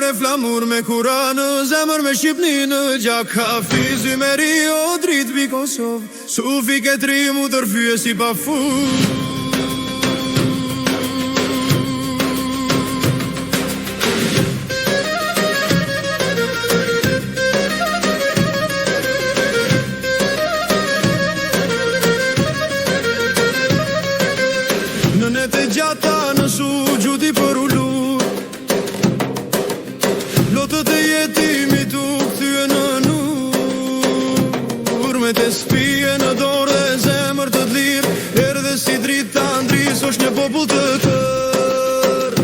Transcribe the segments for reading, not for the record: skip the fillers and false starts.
bërë flamur me kura në zemër me Shqipni në gjak. Hafizi me Rio dritë bi Kosovë, sufi ke tri mu tërfyë si pa fu. Në net e gjata në su gjuti për ullur, lotët e jetimi tu këthyë në nur, me të spije në dorë dhe zemër të t'lirë, erdhe si dritë të andris, është një popull të tërë.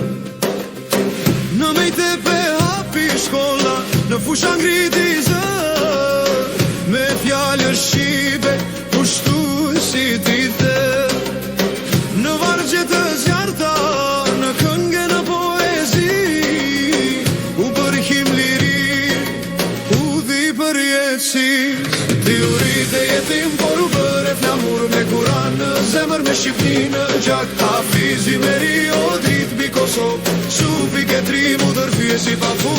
Në Mejtepe hapi shkolla, në fusha ngriti zër, me fjallë shqipe, pushtu si ti tërë. Në vargje të zjarta, në këngë në poezi, u përhim liri, u dhi për jetësis. Ti u rrit e jetim, por u bërë flamur me kuran në zemër me Shqipni në gjak. Hafizi me Rio dritë bi Kosovë, sufi ke tri mu tërfyë si pa fu.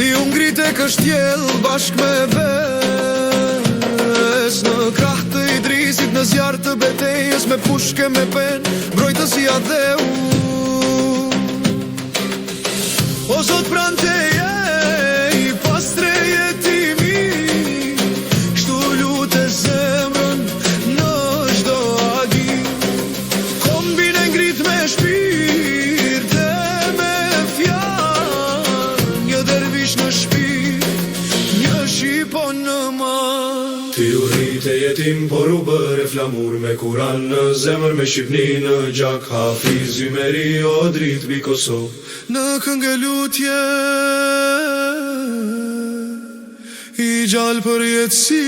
Ti u ngrite kështjel bashk me ves, në krah të Idrisit, në zjarë të betejës, me pushke me pen, brojtës i adheu. O zot prante je, i pastre jetimi, kështu lute zemrën në çdo agi. Kombin e ngrit me shpirt e me fjalë, një dervish në shpirt, një shqipon në man. Ti u rrit e jetim, por u bërë flamur me kuran në zemër me Shqipni në gjak. Hafizi me Rio dritë bi Kosovë, në këngë lutje i gjallë për jetësi.